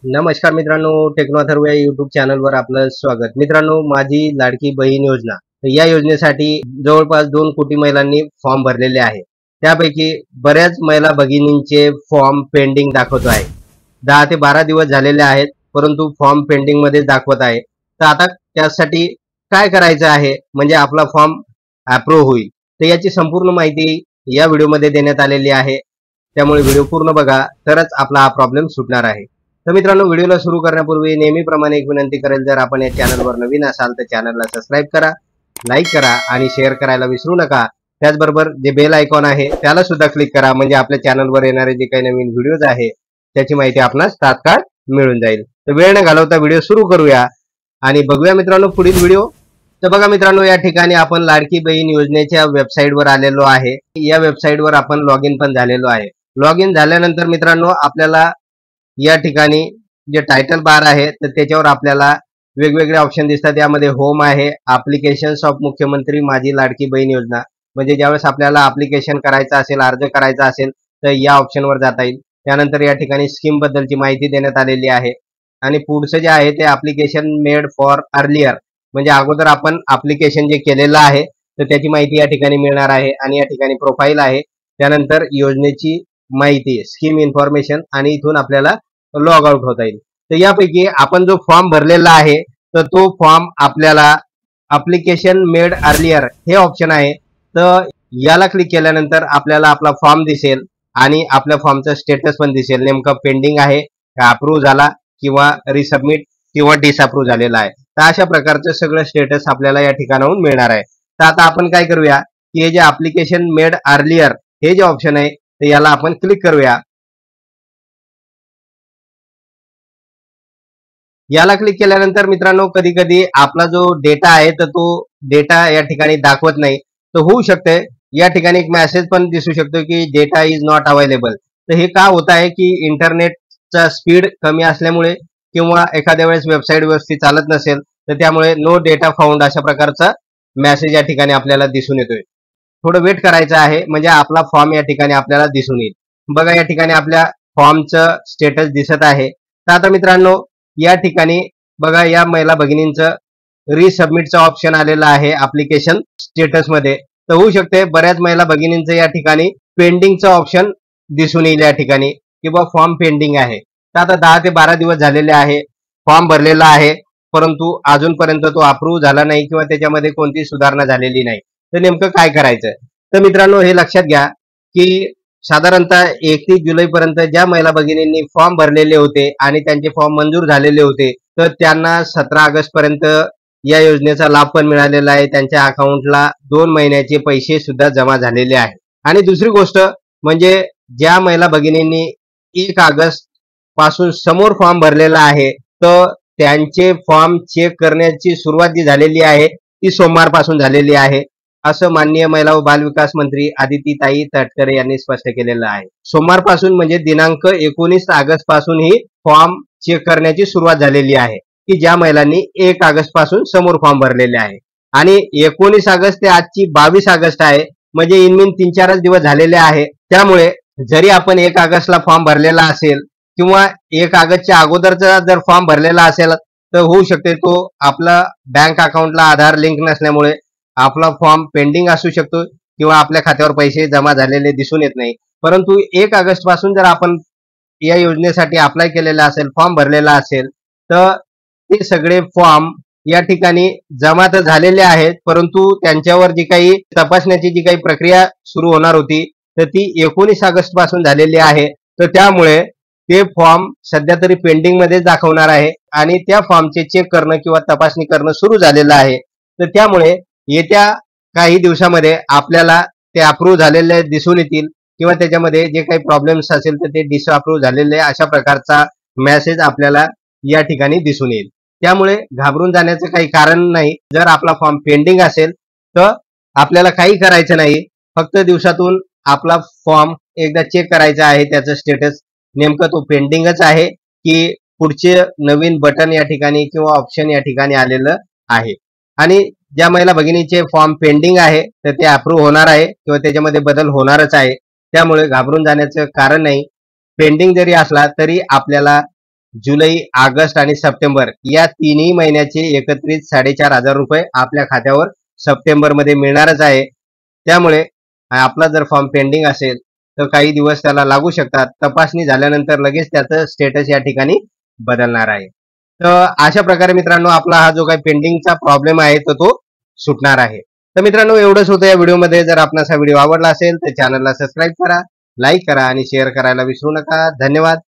नमस्कार मित्रांनो, टेक्नॉथर्व या युट्यूब चॅनलवर आपलं स्वागत. मित्रांनो, माझी लाडकी बहीण योजना या योजनेसाठी जवळपास 2 कोटी महिलांनी फॉर्म भरलेले आहे. त्यापैकी बऱ्याच महिला भगिनींचे फॉर्म पेंडिंग दाखवत आहे. 10 ते 12 दिवस झालेले आहेत, परंतु फॉर्म पेंडिंग मध्ये दाखवत आहे. तर आता त्यासाठी काय करायचं आहे म्हणजे आपला फॉर्म अप्रूव्ह होईल, तर याची संपूर्ण माहिती या व्हिडिओमध्ये देण्यात आलेली आहे. त्यामुळे व्हिडिओ पूर्ण बघा, तरच आपला हा प्रॉब्लेम सुटणार आहे. तर मित्रांनो, व्हिडिओला सुरू करण्यापूर्वी नेहमीप्रमाणे एक विनंती करेल, जर आपण या चॅनलवर नवीन असाल तर चॅनलला सबस्क्राईब करा, लाईक करा आणि शेअर करायला विसरू नका. त्याचबरोबर जे बेल आयकॉन आहे त्याला सुद्धा क्लिक करा, म्हणजे आपल्या चॅनलवर येणारे जे काही नवीन व्हिडिओज आहे त्याची माहिती आपणास तात्काळ मिळून जाईल. तर वेळ न घालवता व्हिडिओ सुरू करूया आणि बघूया मित्रांनो पुढील व्हिडिओ. तर बघा मित्रांनो, या ठिकाणी आपण लाडकी बहीण योजनेच्या वेबसाईटवर आलेलो आहे. या वेबसाईटवर आपण लॉग इन पण झालेलो आहे. लॉग इन झाल्यानंतर मित्रांनो, आपल्याला या ठिकाणी जे टायटल बार आहे तर त्याच्यावर आपल्याला वेगवेगळे ऑप्शन दिसतात. यामध्ये होम आहे, ऍप्लिकेशन्स ऑफ मुख्यमंत्री माझी लाडकी बहीण योजना, म्हणजे ज्यावेळेस आपल्याला ऍप्लिकेशन करायचं असेल, अर्ज करायचा असेल तर या ऑप्शनवर जाता येईल. त्यानंतर या ठिकाणी स्कीम बद्दलची माहिती देण्यात आलेली आहे आणि पुढचं जे आहे ते ऍप्लिकेशन मेड फॉर अर्लियर, म्हणजे अगोदर आपण ऍप्लिकेशन जे केलेलं आहे तर त्याची माहिती या ठिकाणी मिळणार आहे. आणि या ठिकाणी प्रोफाईल आहे, त्यानंतर योजनेची माहिती, स्कीम इन्फॉर्मेशन, आणि इथून आपल्याला लॉग आउट होता येईल. तर यापैकी आपण जो फॉर्म भरलेला आहे तर तो फॉर्म आपल्याला ऍप्लिकेशन मेड अर्लियर हे ऑप्शन आहे, तर याला क्लिक केल्यानंतर आपल्याला आपला फॉर्म दिसेल आणि आपल्या फॉर्मचं स्टेटस पण दिसेल, नेमकं पेंडिंग आहे का अप्रूव्ह झाला किंवा रिसबमिट किंवा डिसअप्रूव्ह झालेला आहे. तर अशा प्रकारचं सगळं स्टेटस आपल्याला या ठिकाणाहून मिळणार आहे. तर आता आपण काय करूया की हे जे ऍप्लिकेशन मेड अर्लियर हे जे ऑप्शन आहे तर याला आपण क्लिक करूया. याला क्लिक केल्यानंतर मित्रांनो, कधी कधी आपला जो डेटा आहे तर तो डेटा या ठिकाणी दाखवत नाही. तर होऊ शकते या ठिकाणी एक मेसेज पण दिसू शकतो की डेटा इज नॉट अवेलेबल. तर हे का होत आहे की इंटरनेटचा स्पीड कमी असल्यामुळे किंवा एखाद्या वेळेस वेबसाईट व्यवस्थित चालत नसेल तर त्यामुळे नो डेटा फाउंड अशा प्रकारचा मेसेज या ठिकाणी आपल्याला दिसून येतोय. थोडं वेट करायचं आहे म्हणजे आपला फॉर्म या ठिकाणी आपल्याला दिसून येईल. बघा, या ठिकाणी आपल्या फॉर्मचं स्टेटस दिसत आहे. तर आता मित्रांनो, या ठिकाणी बघा, या महिला भगिनींचं रिसबमिटचं ऑप्शन आलेलं आहे ऍप्लिकेशन स्टेटस मध्ये. तर होऊ शकते बऱ्याच महिला भगिनींचं या ठिकाणी पेंडिंगचं ऑप्शन दिसून येईल या ठिकाणी, किंवा फॉर्म पेंडिंग आहे. तर आता 10 ते 12 दिवस झालेले आहे, फॉर्म भरलेला आहे, परंतु अजूनपर्यंत तो अप्रूव्ह झाला नाही किंवा त्याच्यामध्ये कोणती सुधारणा झालेली नाही. तर नेमकं काय करायचं? तर मित्रांनो, हे लक्षात घ्या की साधारणतः 31 जुलै पर्यंत ज्या महिला भगिनींनी फॉर्म भरलेले होते आणि त्यांचे फॉर्म मंजूर झालेले होते तर त्यांना 17 ऑगस्ट पर्यंत या योजनेचा लाभ पण मिळालेला आहे. त्यांच्या अकाउंटला 2 महिन्याचे पैसे सुद्धा जमा झालेले आहे. आणि दुसरी गोष्ट म्हणजे ज्या महिला भगिनींनी 1 ऑगस्ट पासून समोर फॉर्म भरलेला आहे तर त्यांचे फॉर्म चेक करण्याची सुरुवात जी झालेली आहे ती सोमवारपासून झालेली आहे, असं माननीय महिला व बालविकास मंत्री आदितीताई तटकरे यांनी स्पष्ट केलेलं आहे. सोमवारपासून म्हणजे दिनांक 19 ऑगस्ट पासून ही फॉर्म चेक करण्याची सुरुवात झालेली आहे, की ज्या महिलांनी 1 ऑगस्ट पासून समोर फॉर्म भरलेले आहे. आणि 19 ऑगस्ट ते आजची 22 ऑगस्ट आहे, म्हणजे इनमीन 3-4 दिवस झालेले आहे. त्यामुळे जरी आपण 1 ऑगस्टला फॉर्म भरलेला असेल किंवा 1 ऑगस्टच्या अगोदरचा जर फॉर्म भरलेला असेल तर होऊ शकते तो आपला बँक अकाउंटला आधार लिंक नसल्यामुळे आपला फॉर्म पेंडिंग असू शकतो किंवा आपल्या खात्यावर पैसे जमा झालेले दिसून येत नाही. परंतु 1 ऑगस्ट पासून जर आपण या योजनेसाठी अप्लाय केलेला असेल, फॉर्म भरलेला असेल, तर ते सगळे फॉर्म या ठिकाणी जमा तर झालेले आहेत, परंतु त्यांच्यावर जी काही तपासण्याची जी काही प्रक्रिया सुरू होणार होती तर ती 19 ऑगस्ट पासून झालेली आहे. तर त्यामुळे ते फॉर्म सध्या तरी पेंडिंग मध्येच दाखवणार आहे आणि त्या फॉर्मचे चेक करणं किंवा तपासणी करणं सुरू झालेलं आहे. तर त्यामुळे येत्या काही दिवसामध्ये आपल्याला ते अप्रूव्ह झालेले दिसून येतील किंवा त्याच्यामध्ये जे काही प्रॉब्लेम्स असेल तर ते डिसअप्रूव्ह झालेले अशा प्रकारचा मेसेज आपल्याला या ठिकाणी दिसून येईल. त्यामुळे घाबरून जाण्याचं काही कारण नाही. जर आपला फॉर्म पेंडिंग असेल तर आपल्याला काही करायचं नाही, फक्त दिवसातून आपला फॉर्म एकदा चेक करायचा आहे, त्याचं स्टेटस नेमकं तो पेंडिंगच आहे की पुढचे नवीन बटन या ठिकाणी किंवा ऑप्शन या ठिकाणी आलेलं आहे. आणि ज्या महिला भगिनीचे फॉर्म पेंडिंग आहे तर ते अप्रूव्ह होणार आहे किंवा त्याच्यामध्ये बदल होणारच आहे. त्यामुळे घाबरून जाण्याचं कारण नाही. पेंडिंग जरी असला तरी आपल्याला जुलै, ऑगस्ट आणि सप्टेंबर या तिन्ही महिन्याचे एकत्रित 4,500 रुपये आपल्या खात्यावर सप्टेंबर मध्ये मिळणारच आहे. त्यामुळे आपला जर फॉर्म पेंडिंग असेल तर काही दिवस त्याला लागू शकतात. तपासणी झाल्यानंतर लगेच त्याचं स्टेटस या ठिकाणी बदलणार आहे. तर अशा प्रकारे मित्रांनो आपला हा जो काही पेंडिंगचा प्रॉब्लेम आहे तर तो सुटणार आहे. तर मित्रांनो एवढंच होतं या व्हिडिओमध्ये. जर आपणास हा व्हिडिओ आवडला असेल तर चॅनलला सबस्क्राईब करा, लाईक करा आणि शेअर करायला विसरू नका. धन्यवाद.